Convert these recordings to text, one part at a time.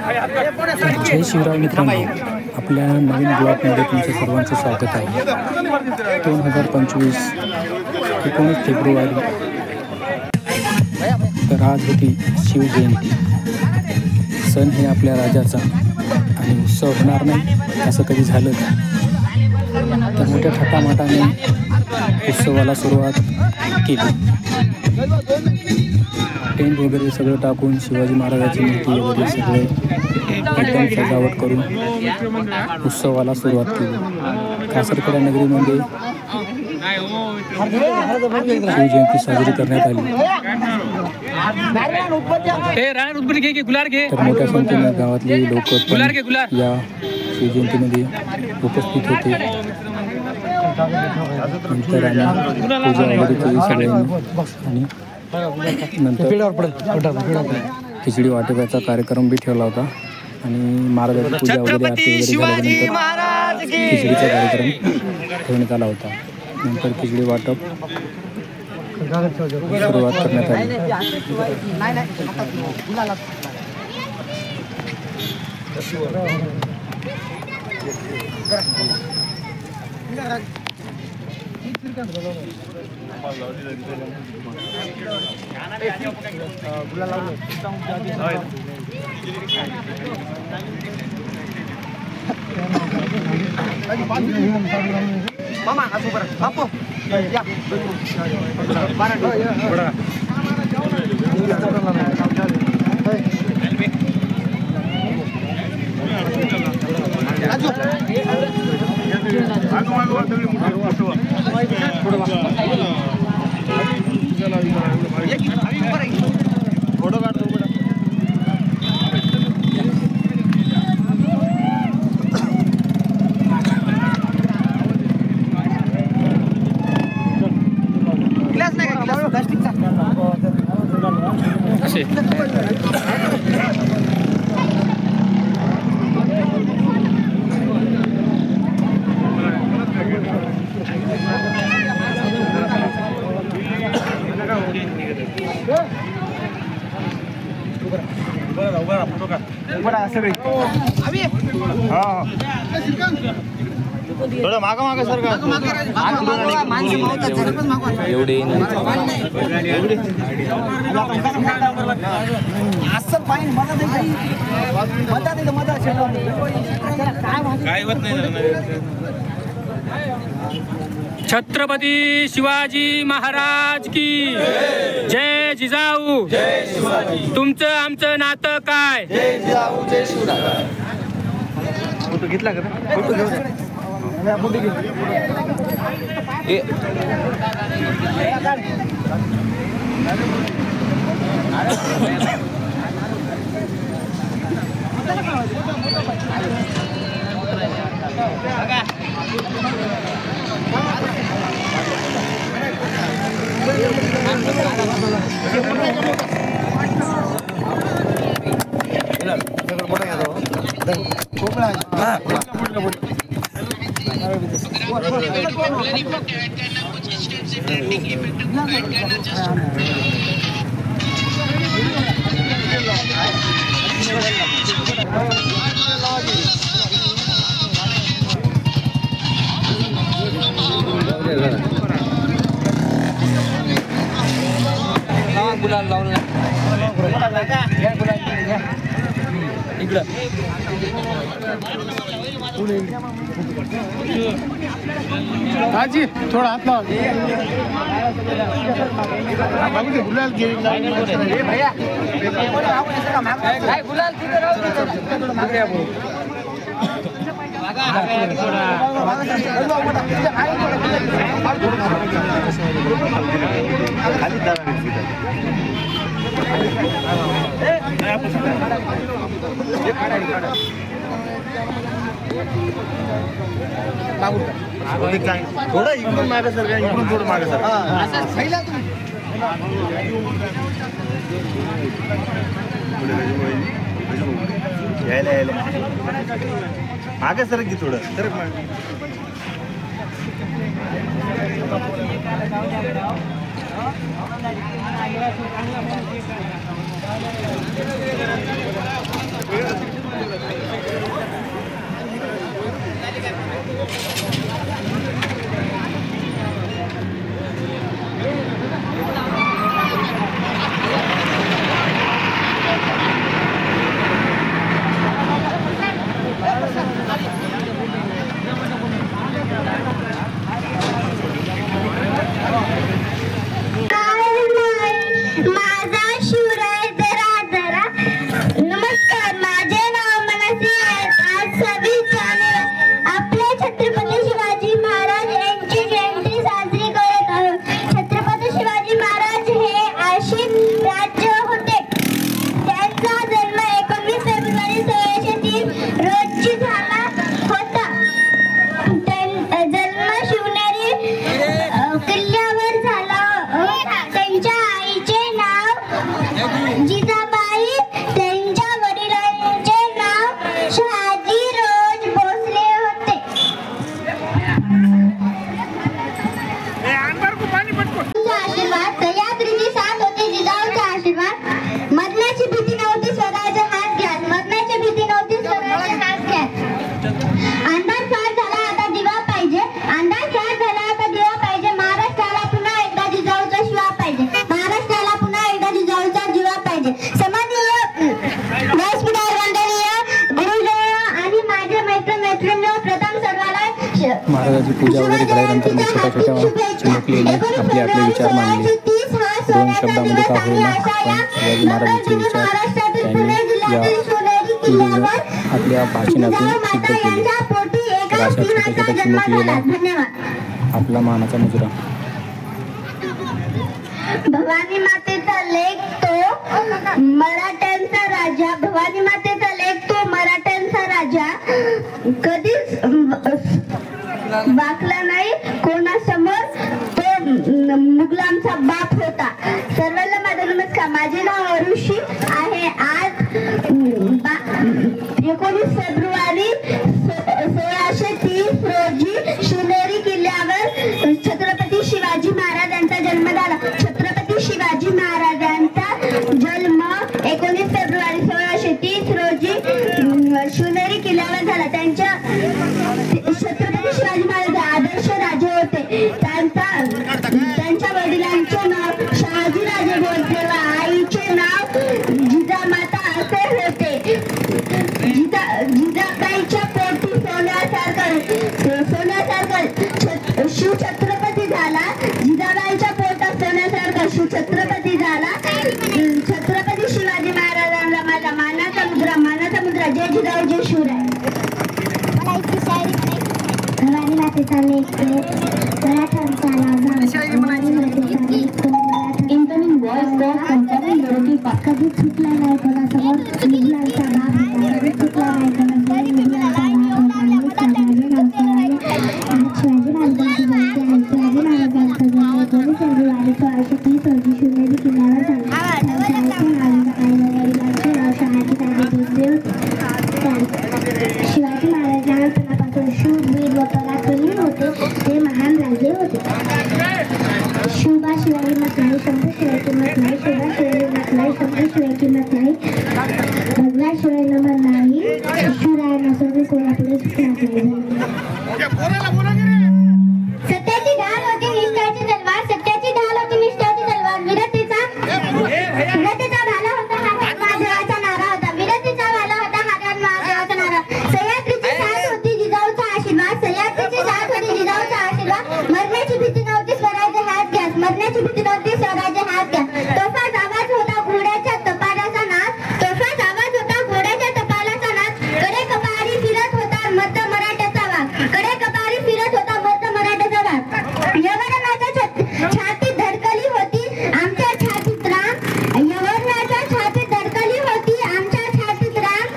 जय शिवराय मित्रांनो, आपल्या नवीन ब्लॉगमध्ये तुमचं सर्वांचं स्वागत आहे. 2025 19 फेब्रुवारी तर आज होती शिवजयंती. सण हे आपल्या राजाचा आणि उत्सव होणार नाही असं कधी झालं तर मोठ्या थाटामाटाने उत्सवाला सुरुवात केली. टेंट वगैरे सगळं टाकून शिवाजी महाराजांची मूर्ती वगैरे सगळे एकदम सजावट करून उत्सवाला सुरुवात केली. कासरखेडा नगरीमध्ये शिवजयंती साजरी करण्यात आली. तर मोठ्या संख्येने गावातले लोक या शिवजयंतीमध्ये उपस्थित होते. नंतर आम्ही पूजा वगैरे केली सगळ्यांनी आणि नंतर खिचडी वाटपाचा कार्यक्रम बी ठेवला होता आणि महाराजांची पूजा वगैरे आरती वगैरे झाल्यानंतर खिचडीचा कार्यक्रम ठेवण्यात आला होता. नंतर खिचडी वाटप सुरुवात करण्यात आली. मामा असं बरं बापू या फोटो काढतो. ग्लास नाही का? ग्लास प्लास्टिकचा सगळी थोडं मागं मागं सर एवढे असं पाणी काय होत नाही. छत्रपती शिवाजी महाराज की जय. जिजाऊ तुमचं आमचं नातं काय? फोटो घेतला का? फोटो घेऊ फोटो घे. गुलाल लावून इकडं आजी थोडा हात लावा. गुलाल घे भैया गुलाल तिथे राहू. थोडं इकडून मागे सर, इकडून थोडं मागे सर. यायला यायला मागे सर की थोडं सर. चांगला व्यासपीठावर वंदनीय गुरुजन आणि माझे मैत्रिणी प्रथम सर्वाला महाराजाची पूजा वगैरे झाल्यानंतर मग छोट्या छोट्या चिमुकलीने आपले विचार मांडले. 2 शब्दामध्ये का होईना पण शिवाजी महाराजांचे विचार त्यांनी या पूजेवर आपल्या भाषणातून सिद्ध केले. तर अशा छोट्या छोट्या चिमुकलीला आपला मानाचा मुजरा. भवानी मातेचा लेख तो मराठ्यांचा राजा. भवानी मातेचा लेख तो मराठ्यांचा राजा. कधीच वाकला नाही कोणासमोर. तो मुघलांचा बाप होता. सर्वांना माझा नमस्कार. माझे नाव अरुषी आहे. आज 19 फेब्रुवारी 1630 रोजी शिवनेरी किल्ल्यावर छत्रपती शिवाजी महाराजांचा जन्म झाला. छत्रपती शिवाजी महाराजांचा जन्म 19 फेब्रुवारी 1630 रोजी शिवनेरी किल्ल्यावर झाला. त्यांच्या छत्रपती शिवाजी महाराज आदर्श राजे होते. त्यांच्या वडिलांचे नाव शहाजीराजे भोसले व आईचे नाव जिजामाता असे होते. जिजाबाईच्या पोटी सोन्यासारखं शिवछत्रपती झाला. जिजाबाईच्या पोटात सोन्यासारखा शिवछत्रपती झाला. छत्रपती शिवाजी महाराजांना माझा मानाचा मुद्रा. जय जिजाऊ जय शिवराय. भवानी मातेचा लेख मराठ्यांचा राजा. इन्कमिंग वॉइस कॉल कंपनी लढती कधी चुकला नाही कोणासमोर. मुघलांचा बाप होता. कधी चुकला नाही कोणासमोर. मुघलांचा बाप होता. शिवाजी महाराजांची जयंती आहे. शिवाजी महाराजांचा जन्म 19 फेब्रुवारी 1630 रोजी शिवनेरी किल्ल्यावर झाला. त्यांच्या आईचे नाव वडिलांचे नाव शहाजीराजे भोसले होते. शिवाजी महाराज लहानपणापासून शूरवीर व पराक्रमी होते. ते महान राजे होते. शिवबा शिवाय मत नाही. शंभू शिवाय किंमत नाही. शिवबा शिवाय मत नाही. शंभू शिवाय किंमत नाही. भगवा शिवाय नमन नाही. शिवराय नसोबी कोणापुढे झुकणार नाही. सत्याची ढाल होती निष्ठाची तलवार. सत्याची ढाल होती निष्ठाची तलवार. वीरतेचा भाला होता हातात महादेवाचा नारा होता. वीरतेचा भाला होता हातात महादेवाचा नारा. सह्याद्रीची साथ होती जिजाऊचा आशीर्वाद. सह्याद्रीची साथ होती जिजाऊचा आशीर्वाद. मरण्याची भीती नव्हती स्वराज्य हात घ्या. मरण्याची भीती नव्हती स्वराज्य हात घ्या. तोफाच आवाज होता घोड्याच्या तपालाचा नाद. तोफाच आवाज होता घोड्याच्या तपालाचा नाद. कडे कपारी फिरत होता मध्य मराठ्याचा वाघ. कडे कपारी फिरत होता मध्य मराठ्याचा वाघ. यवनाच्या छातीत धडकली होती आमच्या छातीत राम. यवनाच्या छातीत धडकली होती आमच्या छातीत राम.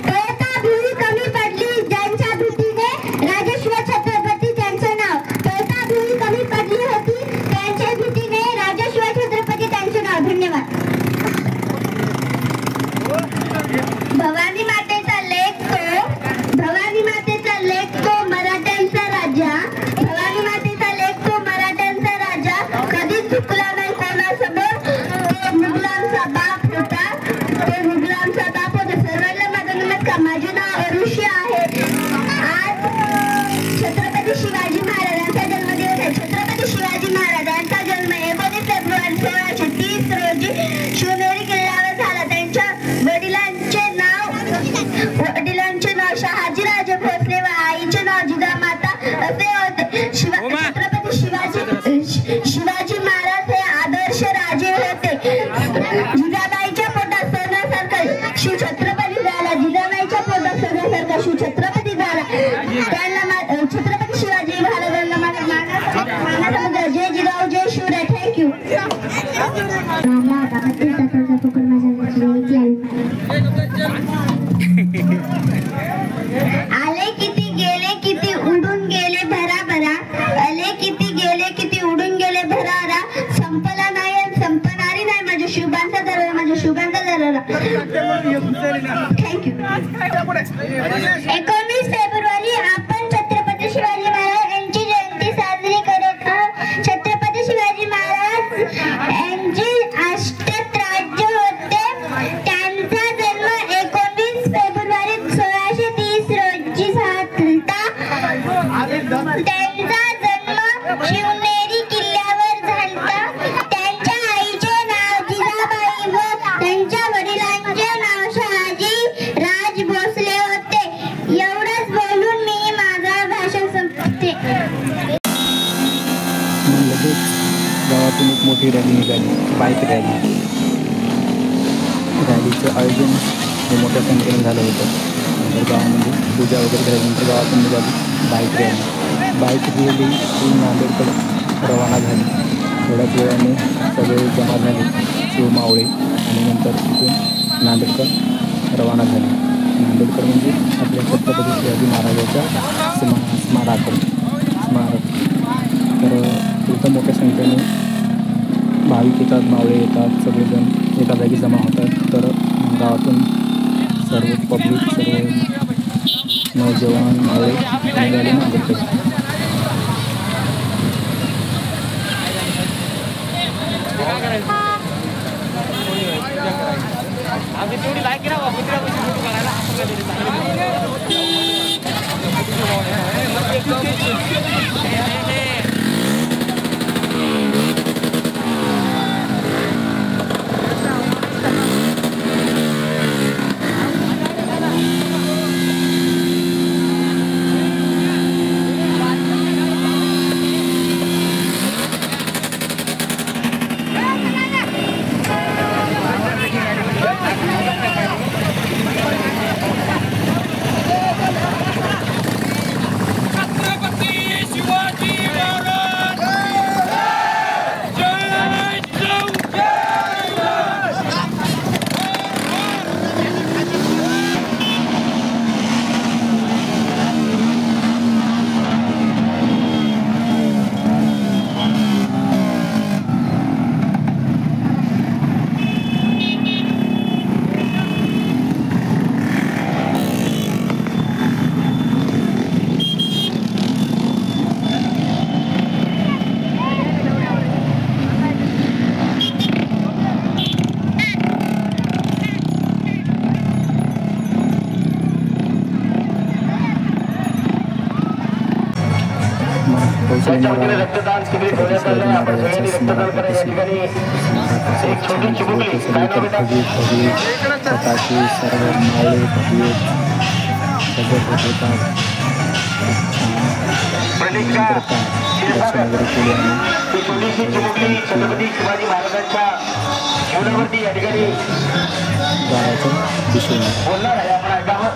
कळता भुई कमी पडली ज्यांच्या भीतीने राजश्व छत्रपती त्यांचे नाव. कळता भुई कमी पडली होती त्यांच्या भीतीने राजश्व छत्रपती त्यांचे नाव. धन्यवाद. भवानी मातेचा लेख तो मराठ्यांचा राजा. भवानी मातेचा लेख तो मराठ्यांचा राजा. कधी चुकला नाही कोणासमोर. तो मुघलांचा बाप होता. सर्वांना माझा नमस्कार. माझे नाव अरुषी आहे. आज छत्रपती शिवाजी महाराजांचा जन्मदिवस आहे. छत्रपती शिवाजी महाराजांचा जन्म 19 फेब्रुवारी 1630 रोजी शिवनेरी किल्ल्यावर झाला. त्यांच्या वडिलांचे नाव शहाजीराजे भोसले व आईचे नाव जिजामाता असे होते. छत्रपती शिवाजी महाराज हे आदर्श राजे होते. जिजाबाईच्या पोटात सोन्यासारखा शिवछत्रपती झाला. जिजाबाईच्या पोटात सोन्यासारखा शिवछत्रपती झाला. त्यांना छत्रपती शिवाजी महाराजांना मानाचा मुद्रा. जय जिजाऊ जय शिवराय. थँक्यू. आले किती गेले किती उडून गेले भराभरा. आले किती गेले किती उडून गेले भराभरा. संपला नाही आणि संपणारी नाही माझ्या शुभांचा दरारा. माझ्या शुभांचा दरारा. थँक्यू. 19 फेब्रुवारी आपण छत्रपती शिवाजी महाराज यांची जयंती साजरी करत आहोत. छत्रपती शिवाजी महाराज यांची अष्टत्र राज्य होते. त्यांचा जन्म 19 फेब्रुवारी 1630 रोजी झाला. त्यांचा जन्म शिवनेरी किल्ल्यावर झाला. त्यांच्या आईचे नाव जिजाबाई व त्यांच्या वडिलांचे नाव शहाजी मोठी रॅली निघाली, बाईक रॅली. रॅलीचं आयोजन हे मोठ्या संख्येने झालं होतं. नंतर गावामध्ये पूजा वगैरे झाल्यानंतर गावातून निघाली बाईक रॅली. बाईक रॅली ही नांदेडकडे रवाना झाली. थोड्याच वेळाने सगळे जमा झाले शिवमावळे आणि नंतर तिथून नांदेडकर रवाना झाले. नांदेडकर म्हणजे आपल्या छत्रपती शिवाजी महाराजाच्या स्मारक. तर तिथं मोठ्या संख्येने भाविक येतात, मावळे येतात, सगळेजण एका जागी जमा होतात. तर गावातून सर्व पब्लिक, सर्व नौजवान मावळे निघाले नांदेडकडे. आम्ही तेवढी लाईक केला रक्तदान शिबिर ठेवण्यात आलेलं आहे. आपण बघितलं मित्रांनो, या ठिकाणी एक छोटी चिमुकली काय नाव बेटा? फटाके सर्व मावळे भव्य सजत होतात. प्रणिका क्षीरसागर ही छोटीशी चिमुकली छत्रपती शिवाजी महाराजांच्या जीवनावरती या ठिकाणी गावाच्या दिशेने बोलणार आहे. आपण ऐकावं.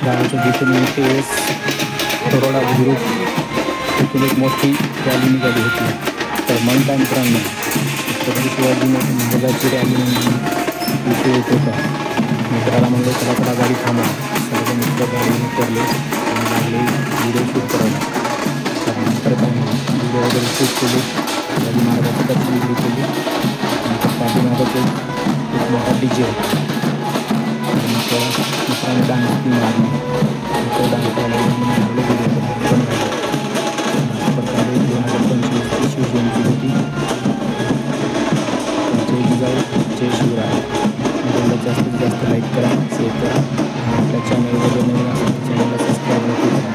गावाच्या दिशेने वेळेस तरोडा ग्रुप तिथून एक मोठी रॅली निघाली होती. तर म्हणता मित्रांनो, छत्रपती शिवाजी महाराजाची रॅली इथे येत होता. मित्राला म्हणलं चला गाडी थांबा. सर्व मित्र गाडीने करले आणि लागले व्हिडिओ शूट करायला. त्यानंतर त्यांनी व्हिडिओ वगैरे शूट केले. शिवाजी महाराजाची दर्शन वगैरे केली. नंतर पाठीमागं एक मोठा DJ होता. मित्रांनी डान्स ती मारली. तो डान्स लागले प्रकारे 2025 शिवजयंती होती. जय जिजाऊ जय शिवराय. व्हिडिओला जास्तीत जास्त लाईक करा, शेअर करा आणि आपल्या चॅनलवर जर नवीन असेल तर चॅनलला सबस्क्राईब नक्की करा.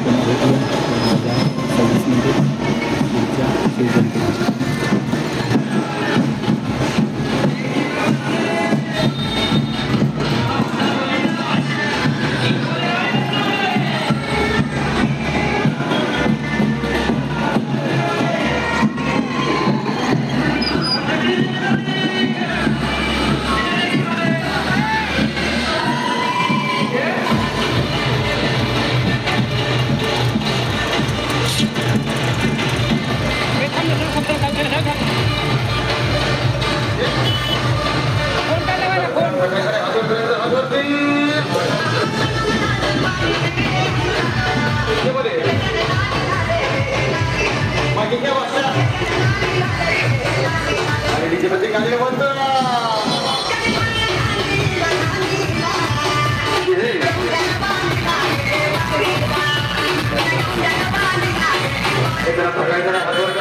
पुन्हा भेटूया 2026 पुढच्या शिवजयंतीला. सगळ्यांना